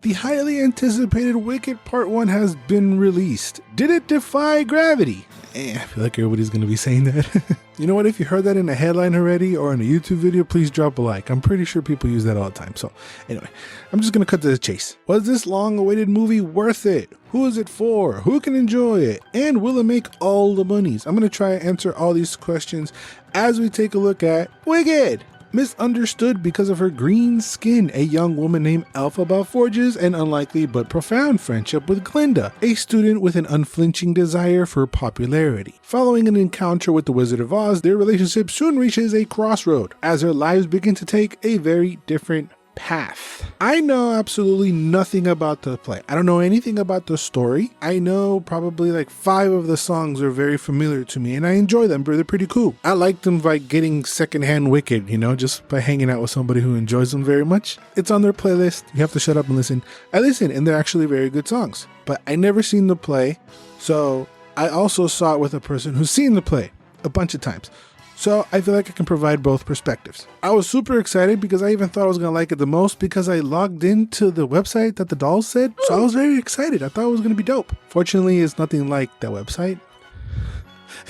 The highly anticipated Wicked Part 1 has been released. Did it defy gravity? I feel like everybody's going to be saying that. You know what? If you heard that in a headline already or in a YouTube video, please drop a like. I'm pretty sure people use that all the time. So anyway, I'm just going to cut to the chase. Was this long-awaited movie worth it? Who is it for? Who can enjoy it? And will it make all the monies? I'm going to try and answer all these questions as we take a look at Wicked. Misunderstood because of her green skin, a young woman named Elphaba forges an unlikely but profound friendship with Glinda, a student with an unflinching desire for popularity. Following an encounter with the Wizard of Oz, their relationship soon reaches a crossroad as their lives begin to take a very different path. I know absolutely nothing about the play. I don't know anything about the story. I know probably like 5 of the songs are very familiar to me and I enjoy them, but they're pretty cool. I like them by getting secondhand Wicked, you know, just by hanging out with somebody who enjoys them very much. It's on their playlist. You have to shut up and listen. I listen and they're actually very good songs, but I never seen the play. So I also saw it with a person who's seen the play a bunch of times. So I feel like I can provide both perspectives. I was super excited because I even thought I was going to like it the most because I logged into the website that the dolls said. So I was very excited. I thought it was going to be dope. Fortunately, it's nothing like that website.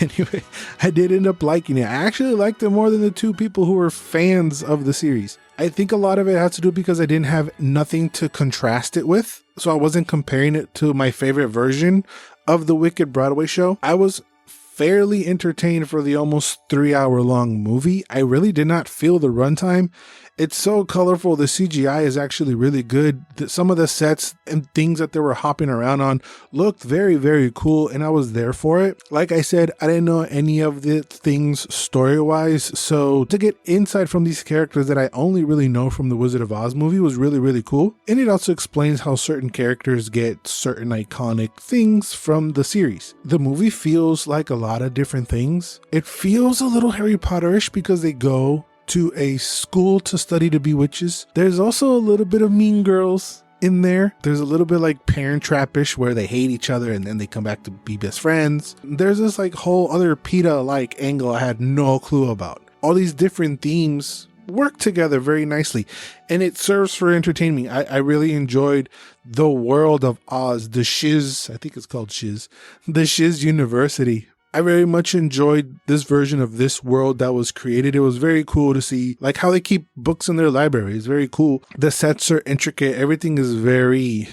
Anyway, I did end up liking it. I actually liked it more than the 2 people who were fans of the series. I think a lot of it has to do because I didn't have nothing to contrast it with. So I wasn't comparing it to my favorite version of the Wicked Broadway show. I was fairly entertained for the almost 3-hour long movie. I really did not feel the runtime. It's so colorful. The CGI is actually really good. Some of the sets and things that they were hopping around on looked very, very cool, and I was there for it. Like I said, I didn't know any of the things story-wise, so to get insight from these characters that I only really know from the Wizard of Oz movie was really, really cool. And it also explains how certain characters get certain iconic things from the series. The movie feels like a lot of different things. It feels a little Harry Potter-ish because they go to a school to study to be witches. There's also a little bit of Mean Girls in there. There's a little bit like Parent Trap-ish where they hate each other and then they come back to be best friends. There's this like whole other PETA-like angle I had no clue about. All these different themes work together very nicely and it serves for entertainment. I really enjoyed the world of Oz, the Shiz, I think it's called Shiz, the Shiz University. I very much enjoyed this version of this world that was created. It was very cool to see like how they keep books in their library. It's very cool. The sets are intricate. Everything is very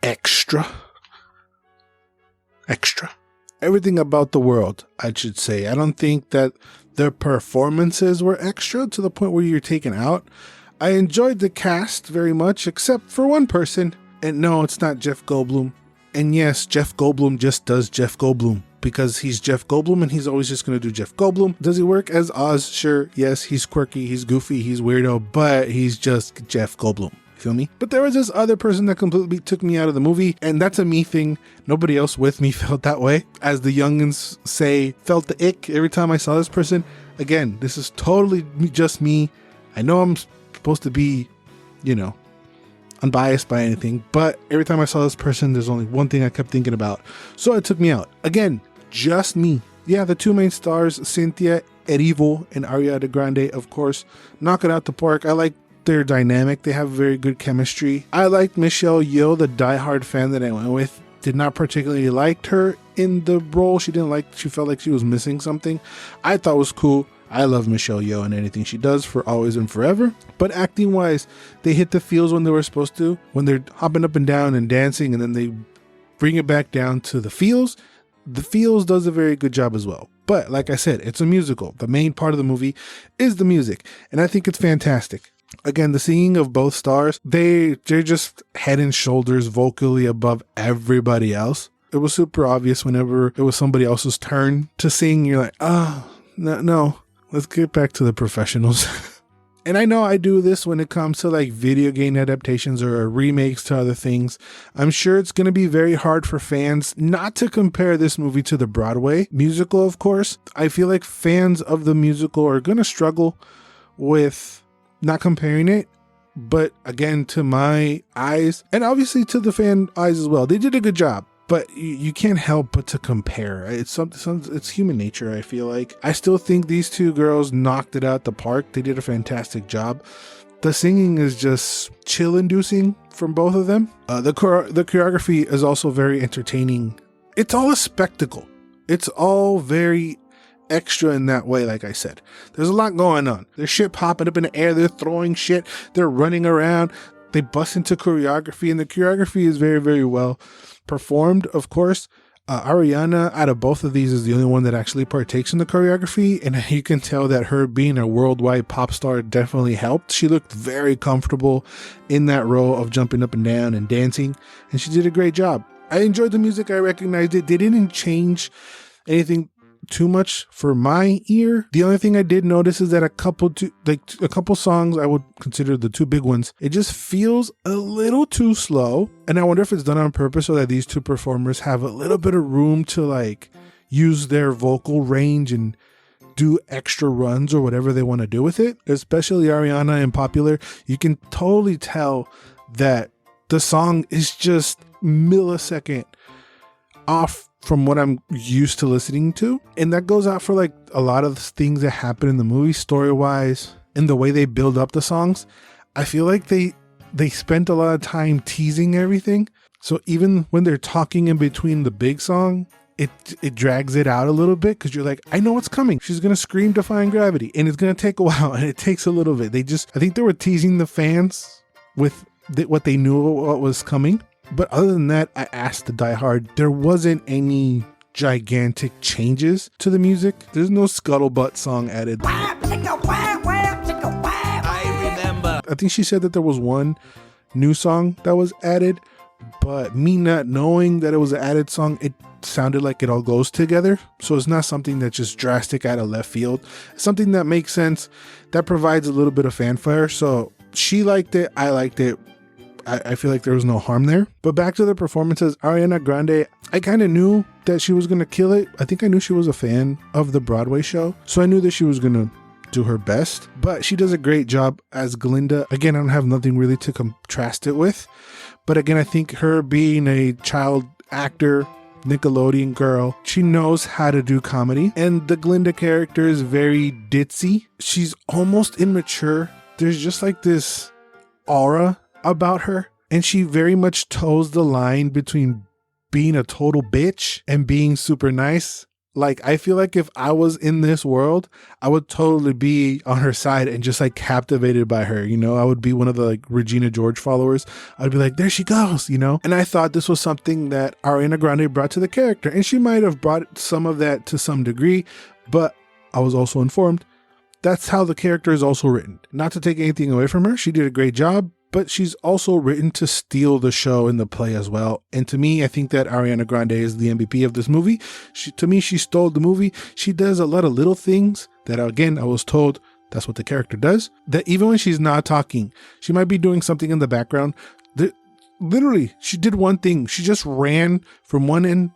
extra. Everything about the world, I should say. I don't think that the performances were extra to the point where you're taken out. I enjoyed the cast very much, except for one person. And no, it's not Jeff Goldblum. And yes, Jeff Goldblum just does Jeff Goldblum because he's Jeff Goldblum and he's always just going to do Jeff Goldblum. Does he work as Oz? Sure. Yes, he's quirky, he's goofy, he's weirdo, but he's just Jeff Goldblum. Feel me? But there was this other person that completely took me out of the movie, and that's a me thing. Nobody else with me felt that way. As the youngins say, felt the ick every time I saw this person. Again, this is totally just me. I know I'm supposed to be, you know, unbiased by anything, but every time I saw this person, there's only one thing I kept thinking about. So it took me out. Again, just me. Yeah, the 2 main stars, Cynthia Erivo and Ariana Grande, of course, knock it out the park. I like their dynamic. They have very good chemistry. I liked Michelle Yeoh, the diehard fan that I went with. Did not particularly like her in the role. She felt like she was missing something. I thought it was cool. I love Michelle Yeoh and anything she does for always and forever. But acting wise, they hit the feels when they were supposed to. When they're hopping up and down and dancing and then they bring it back down to the feels. The feels does a very good job as well. But like I said, it's a musical. The main part of the movie is the music. And I think it's fantastic. Again, the singing of both stars, they're just head and shoulders vocally above everybody else. It was super obvious whenever it was somebody else's turn to sing. You're like, no, let's get back to the professionals. And I know I do this when it comes to like video game adaptations or remakes to other things. I'm sure it's going to be very hard for fans not to compare this movie to the Broadway musical, of course. I feel like fans of the musical are going to struggle with not comparing it. But again, to my eyes, and obviously to the fan eyes as well, they did a good job. But you can't help but to compare. It's human nature, I feel like. I still think these 2 girls knocked it out the park. They did a fantastic job. The singing is just chill inducing from both of them. The choreography is also very entertaining. It's all a spectacle. It's all very extra in that way. Like I said, there's a lot going on. There's shit popping up in the air. They're throwing shit. They're running around. They bust into choreography, and the choreography is very, very well performed. Of course, Ariana, out of both of these, is the only one that actually partakes in the choreography, and you can tell that her being a worldwide pop star definitely helped. She looked very comfortable in that role of jumping up and down and dancing, and she did a great job. I enjoyed the music. I recognized it. They didn't change anything too much for my ear. The only thing I did notice is that a couple songs I would consider the two big ones, it just feels a little too slow, and I wonder if it's done on purpose so that these two performers have a little bit of room to like use their vocal range and do extra runs or whatever they want to do with it. Especially Ariana in Popular, you can totally tell that the song is just millisecond off from what I'm used to listening to. And that goes out for like a lot of things that happen in the movie story wise and the way they build up the songs. I feel like they spent a lot of time teasing everything. So even when they're talking in between the big song, it drags it out a little bit because you're like, I know what's coming. She's going to scream Defying Gravity, and it's going to take a while, and it takes a little bit. I think they were teasing the fans with what they knew what was coming. But other than that, I asked the diehard, there wasn't any gigantic changes to the music. There's no Scuttlebutt song added. I remember. I think she said that there was one new song that was added, but me not knowing that it was an added song, it sounded like it all goes together. So it's not something that's just drastic out of left field. It's something that makes sense, that provides a little bit of fanfare. So she liked it, I liked it. I feel like there was no harm there. But back to the performances, Ariana Grande, I kind of knew that she was going to kill it. I think I knew she was a fan of the Broadway show, so I knew that she was going to do her best. But she does a great job as Glinda. Again, I don't have nothing really to contrast it with. But again, I think her being a child actor, Nickelodeon girl, she knows how to do comedy. And the Glinda character is very ditzy. She's almost immature. There's just like this aura about her, and she very much toes the line between being a total bitch and being super nice. Like, I feel like if I was in this world, I would totally be on her side and just like captivated by her, you know. I would be one of the like Regina George followers. I'd be like, there she goes, you know. And I thought this was something that Ariana Grande brought to the character, and she might have brought some of that to some degree, but I was also informed that's how the character is also written. Not to take anything away from her, she did a great job, but she's also written to steal the show and the play as well. And to me, I think that Ariana Grande is the MVP of this movie. To me, she stole the movie. She does a lot of little things that, again, I was told that's what the character does. That even when she's not talking, she might be doing something in the background. Literally, she did one thing. She just ran from one end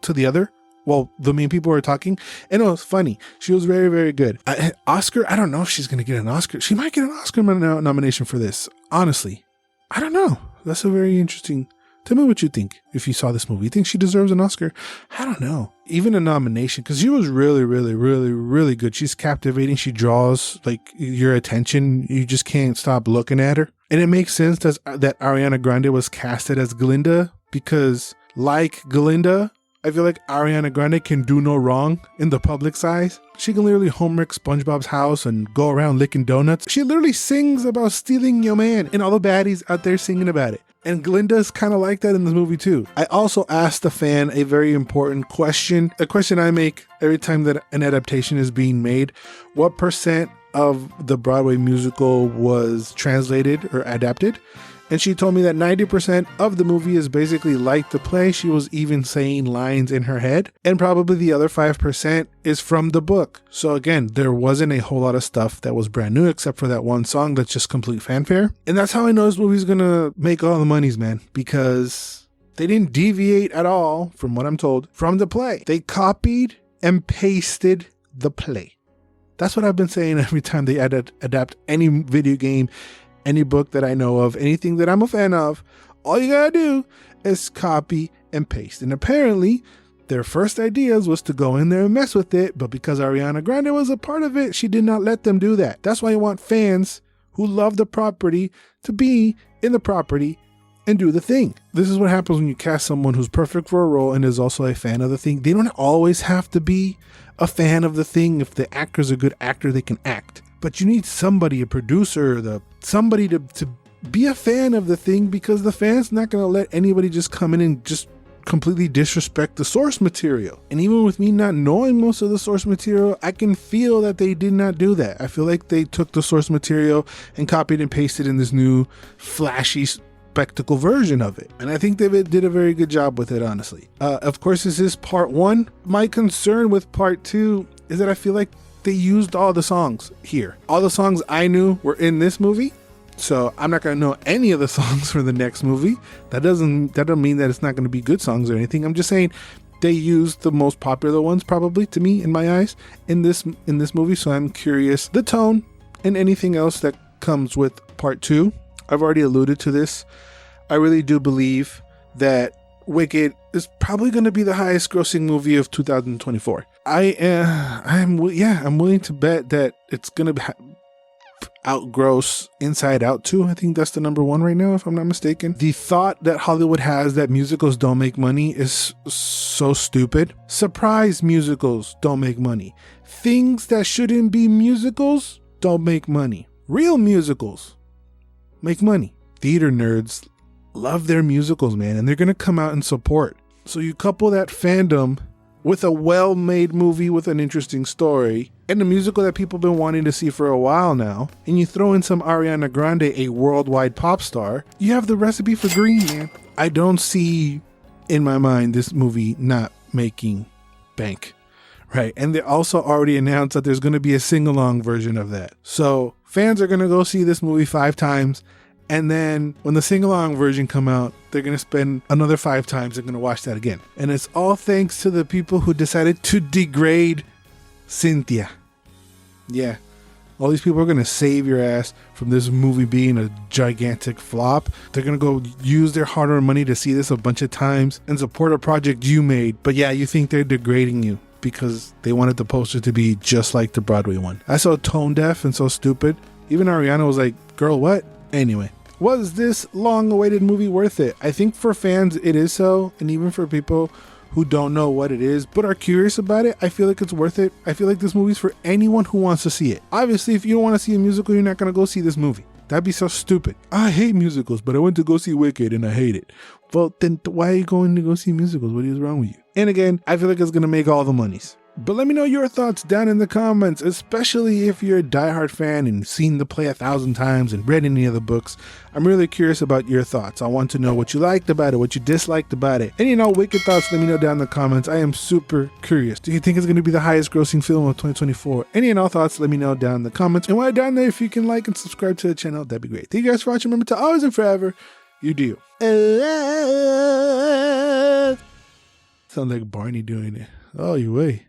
to the other while the main people were talking. And it was funny. She was very, very good. Oscar, I don't know if she's going to get an Oscar. She might get an Oscar nomination for this. Honestly, I don't know. That's a very interesting. Tell me what you think if you saw this movie. You think she deserves an Oscar? I don't know. Even a nomination, because she was really, really, really, really good. She's captivating. She draws like your attention. You just can't stop looking at her. And it makes sense that Ariana Grande was casted as Glinda, because like Glinda, I feel like Ariana Grande can do no wrong in the public's eyes. She can literally homework SpongeBob's house and go around licking donuts. She literally sings about stealing your man, and all the baddies out there singing about it. And Glinda's kind of like that in this movie too. I also asked the fan a very important question. A question I make every time that an adaptation is being made. What % of the Broadway musical was translated or adapted? And she told me that 90% of the movie is basically like the play. She was even saying lines in her head. And probably the other 5% is from the book. So again, there wasn't a whole lot of stuff that was brand new except for that one song that's just complete fanfare. And that's how I know this movie's gonna make all the monies, man. Because they didn't deviate at all, from what I'm told, from the play. They copied and pasted the play. That's what I've been saying every time they adapt any video game, any book that I know of, anything that I'm a fan of. All you gotta do is copy and paste. And apparently their first ideas was to go in there and mess with it, but because Ariana Grande was a part of it, she did not let them do that. That's why you want fans who love the property to be in the property and do the thing. This is what happens when you cast someone who's perfect for a role and is also a fan of the thing. They don't always have to be a fan of the thing. If the actor's a good actor, they can act. But you need somebody, a producer, somebody to be a fan of the thing, because the fan's not going to let anybody just come in and just completely disrespect the source material. And even with me not knowing most of the source material, I can feel that they did not do that. I feel like they took the source material and copied and pasted in this new flashy spectacle version of it. And I think they did a very good job with it, honestly. Of course, this is part one. My concern with part two is that I feel like they used all the songs here. All the songs I knew were in this movie. So I'm not going to know any of the songs for the next movie. That doesn't mean that it's not going to be good songs or anything. I'm just saying they used the most popular ones, probably, to me, in my eyes, in this movie. So I'm curious the tone and anything else that comes with part two. I've already alluded to this. I really do believe that Wicked is probably going to be the highest grossing movie of 2024. I'm willing to bet that it's going to outgross Inside Out 2. I think that's the number one right now, if I'm not mistaken. The thought that Hollywood has that musicals don't make money is so stupid. Surprise musicals don't make money. Things that shouldn't be musicals don't make money. Real musicals make money. Theater nerds love their musicals, man, and they're gonna come out and support. So you couple that fandom with a well-made movie with an interesting story and a musical that people have been wanting to see for a while now, and you throw in some Ariana Grande, a worldwide pop star, you have the recipe for green, man. I don't see, in my mind, this movie not making bank, right? And they also already announced that there's going to be a sing-along version of that. So fans are going to go see this movie 5 times, and then when the sing-along version come out, they're going to spend another 5 times and going to watch that again. And it's all thanks to the people who decided to degrade Cynthia. Yeah. All these people are going to save your ass from this movie being a gigantic flop. They're going to go use their hard-earned money to see this a bunch of times and support a project you made. But yeah, you think they're degrading you because they wanted the poster to be just like the Broadway one. That's so tone deaf and so stupid. Even Ariana was like, girl, what? Anyway. Was this long-awaited movie worth it? I think for fans it is so, and even for people who don't know what it is but are curious about it, I feel like it's worth it. I feel like this movie's for anyone who wants to see it. Obviously, if you don't want to see a musical, you're not going to go see this movie. That'd be so stupid. I hate musicals, but I went to go see Wicked and I hate it. Well, then why are you going to go see musicals? What is wrong with you? And again, I feel like it's going to make all the monies. But let me know your thoughts down in the comments, especially if you're a diehard fan and seen the play 1,000 times and read any of the books. I'm really curious about your thoughts. I want to know what you liked about it, what you disliked about it. Any and all wicked thoughts, let me know down in the comments. I am super curious. Do you think it's going to be the highest grossing film of 2024? Any and all thoughts, let me know down in the comments. And while you're down there, if you can like and subscribe to the channel, that'd be great. Thank you guys for watching. Remember to always and forever, you do. Sound like Barney doing it. Oh, you way.